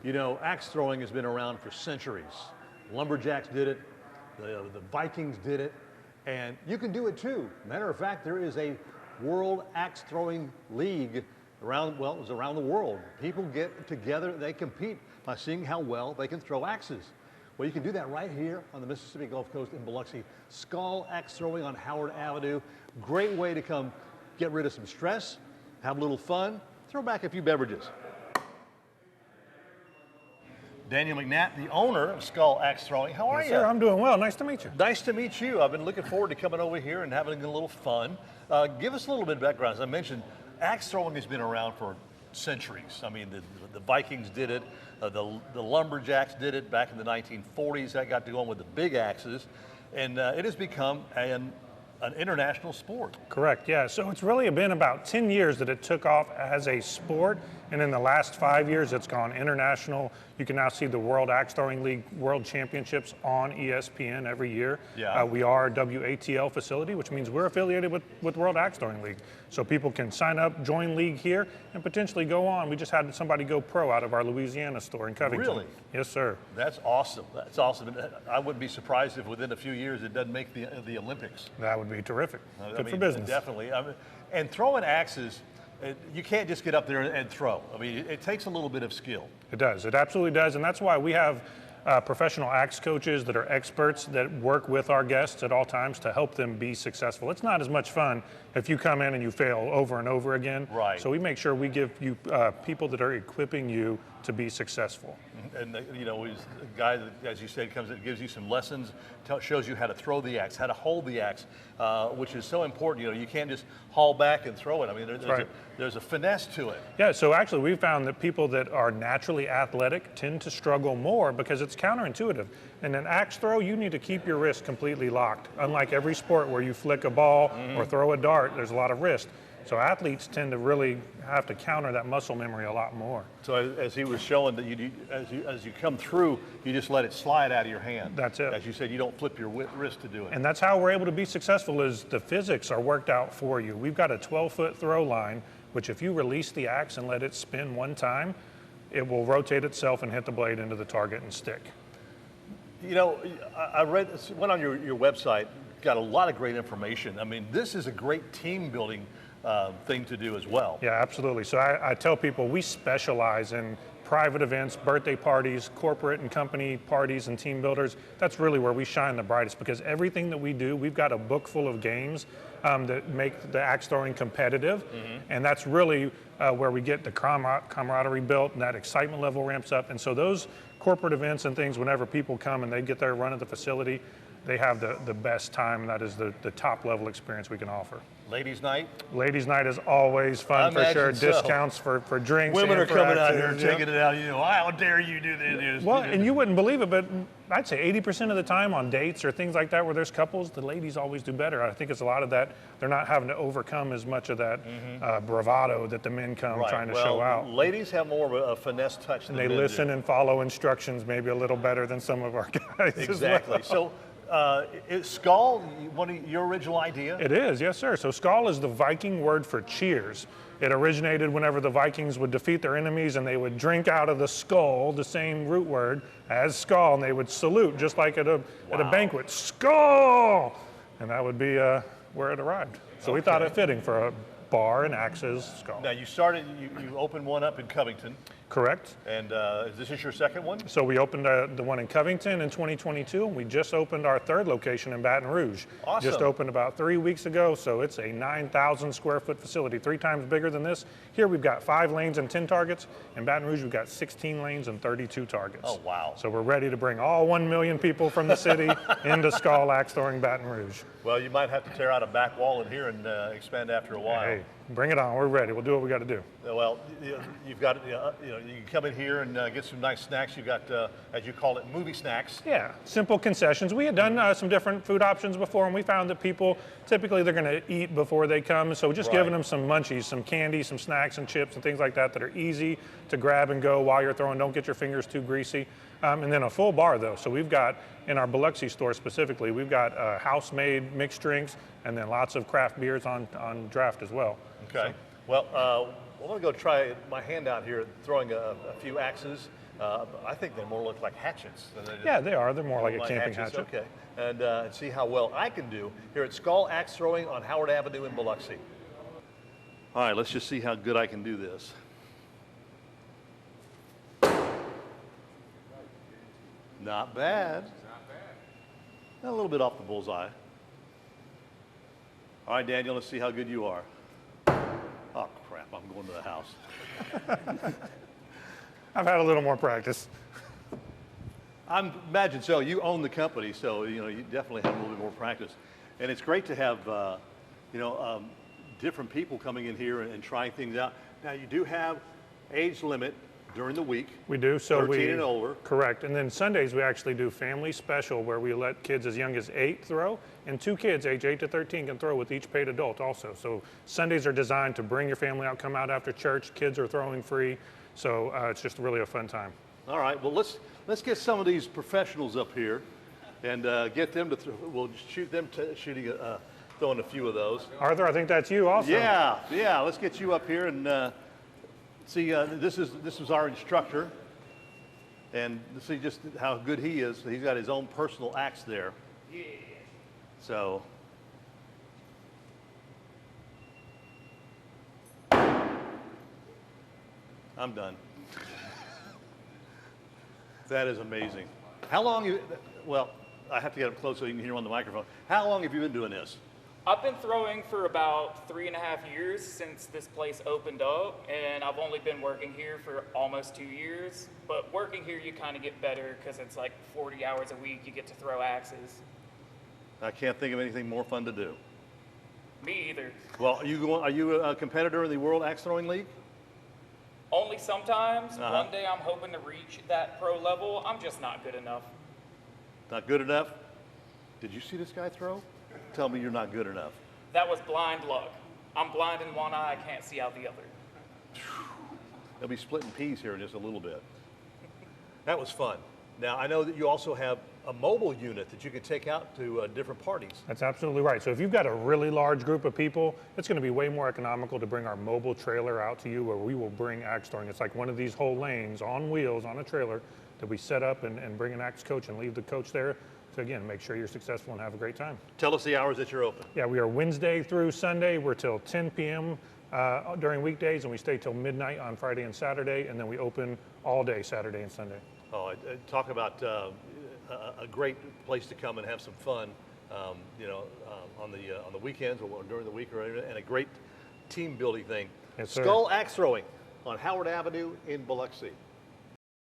You know, axe throwing has been around for centuries. Lumberjacks did it, the Vikings did it, and you can do it too. Matter of fact, there is a World Axe Throwing League around, well, it was around the world. People get together, they compete by seeing how well they can throw axes. Well, you can do that right here on the Mississippi Gulf Coast in Biloxi. Skal Axe Throwing on Howard Avenue. Great way to come get rid of some stress, have a little fun, throw back a few beverages. Daniel McNatt, the owner of Skal Axe Throwing. How are you? Sir, I'm doing well. Nice to meet you. Nice to meet you. I've been looking forward to coming over here and having a little fun. Give us a little bit of background. As I mentioned, axe throwing has been around for centuries. I mean, the Vikings did it. The Lumberjacks did it back in the 1940s. That got to go on with the big axes. And it has become an international sport. Correct, yeah. So it's really been about 10 years that it took off as a sport. And in the last 5 years, it's gone international. You can now see the World Axe Throwing League World Championships on ESPN every year. Yeah. We are a WATL facility, which means we're affiliated with World Axe Throwing League. So people can sign up, join league here, and potentially go on. We just had somebody go pro out of our Louisiana store in Covington. Really? Yes, sir. That's awesome. That's awesome. I wouldn't be surprised if within a few years it doesn't make the Olympics. That would be terrific. I Good mean, for business. Definitely. I mean, and throwing axes, you can't just get up there and throw. I mean, it takes a little bit of skill. It does. It absolutely does. And that's why we have professional axe coaches that are experts that work with our guests at all times to help them be successful. It's not as much fun if you come in and you fail over and over again. Right. So we make sure we give you people that are equipping you to be successful. And you know, he's a guy that, as you said, comes in and gives you some lessons, shows you how to throw the axe, how to hold the axe, which is so important. You know, you can't just haul back and throw it. I mean, there's a finesse to it. Yeah, so actually we found that people that are naturally athletic tend to struggle more because it's counterintuitive. In an axe throw, you need to keep your wrist completely locked. Unlike every sport where you flick a ball or throw a dart, there's a lot of wrist. So athletes tend to really have to counter that muscle memory a lot more. So as he was showing that as you come through, you just let it slide out of your hand. That's it. As you said, you don't flip your wrist to do it. And that's how we're able to be successful is the physics are worked out for you. We've got a 12-foot throw line, which if you release the axe and let it spin one time, it will rotate itself and hit the blade into the target and stick. You know, I went on your website, got a lot of great information. I mean, this is a great team building thing to do as well. Yeah, absolutely. So I tell people we specialize in private events, birthday parties, corporate and company parties and team builders. That's really where we shine the brightest because everything that we do, we've got a book full of games that make the axe throwing competitive. And that's really where we get the camaraderie built and that excitement level ramps up. And so those corporate events and things, whenever people come and they get their run at the facility, they have the best time, and that is the top level experience we can offer. Ladies' night? Ladies' night is always fun for sure. So. Discounts for drinks. Women are coming out here yeah. taking it out. You know, how dare you do this? Well, and you wouldn't believe it, but I'd say 80% of the time on dates or things like that where there's couples, the ladies always do better. I think it's a lot of that. They're not having to overcome as much of that bravado that the men come trying to show out. Ladies have more of a finesse touch than and they men listen do. and follow instructions maybe a little better than some of our guys. Exactly. As well. So. Is Skal one of your original idea? It is, yes, sir. So Skal is the Viking word for cheers. It originated whenever the Vikings would defeat their enemies and they would drink out of the skull, the same root word as skull, and they would salute just like at a banquet, Skull! And that would be where it arrived. So we thought it fitting for a bar and axes, Skal. Now you opened one up in Covington. Correct. And is this your second one? So we opened the one in Covington in 2022, and we just opened our third location in Baton Rouge. Awesome. Just opened about 3 weeks ago, so it's a 9,000 square foot facility, 3 times bigger than this. Here we've got 5 lanes and 10 targets. In Baton Rouge, we've got 16 lanes and 32 targets. Oh, wow. So we're ready to bring all 1 million people from the city into Skal Axe Throwing Baton Rouge. Well, you might have to tear out a back wall in here and expand after a while. Hey, bring it on. We're ready. We'll do what we got to do. Well, you've got, you can come in here and get some nice snacks. You've got, as you call it, movie snacks. Yeah, simple concessions. We had done some different food options before, and we found that people, typically they're going to eat before they come. So just giving them some munchies, some candy, some snacks and chips and things like that are easy to grab and go while you're throwing. Don't get your fingers too greasy. And then a full bar, though. So we've got, in our Biloxi store specifically, we've got house-made mixed drinks and then lots of craft beers on draft as well. Okay. So. Well, I'm gonna go try my hand out here throwing a few axes. I think they more look like hatchets. Than Yeah, they are. They're more like a camping hatchets. hatchet. Okay, and see how well I can do here at Skal Axe Throwing on Howard Avenue in Biloxi. All right, let's just see how good I can do this. Not bad. A little bit off the bullseye. All right, Daniel, let's see how good you are. Oh, crap, I'm going to the house. I've had a little more practice. I imagine so. You own the company, so you definitely have a little bit more practice. And it's great to have different people coming in here and trying things out. Now, you do have age limit during the week. We do. So 13 and older. Correct. And then Sundays we actually do family special where we let kids as young as 8 throw, and 2 kids age 8 to 13 can throw with each paid adult also. So Sundays are designed to bring your family out, come out after church. Kids are throwing free. So it's just really a fun time. All right. Well, let's get some of these professionals up here and get them to we'll shoot them throwing a few of those. Arthur, I think that's you also. Yeah. Let's get you up here and see. This is our instructor, and see just how good he is. He's got his own personal axe there. Yeah. So. I'm done. That is amazing. How long well, I have to get up close so you can hear him on the microphone. How long have you been doing this? I've been throwing for about 3.5 years since this place opened up, and I've only been working here for almost 2 years. But working here, you kind of get better because it's like 40 hours a week you get to throw axes. I can't think of anything more fun to do. Me either. Well, are you a competitor in the World Axe Throwing League? Only sometimes. One day I'm hoping to reach that pro level. I'm just not good enough. Not good enough? Did you see this guy throw? Tell me you're not good enough. That was blind luck. I'm blind in one eye, I can't see out the other. They'll be splitting peas here in just a little bit. That was fun. Now, I know that you also have a mobile unit that you can take out to different parties. That's absolutely right. So if you've got a really large group of people, it's going to be way more economical to bring our mobile trailer out to you where we will bring axe throwing. It's like one of these whole lanes on wheels on a trailer that we set up and bring an axe coach and leave the coach there to, again, make sure you're successful and have a great time. Tell us the hours that you're open. Yeah, we are Wednesday through Sunday. We're till 10 p.m. During weekdays, and we stay till midnight on Friday and Saturday, and then we open all day Saturday and Sunday. Oh, talk about a great place to come and have some fun, on the weekends or during the week, and a great team building thing. Yes, sir. Skal Axe Throwing on Howard Avenue in Biloxi.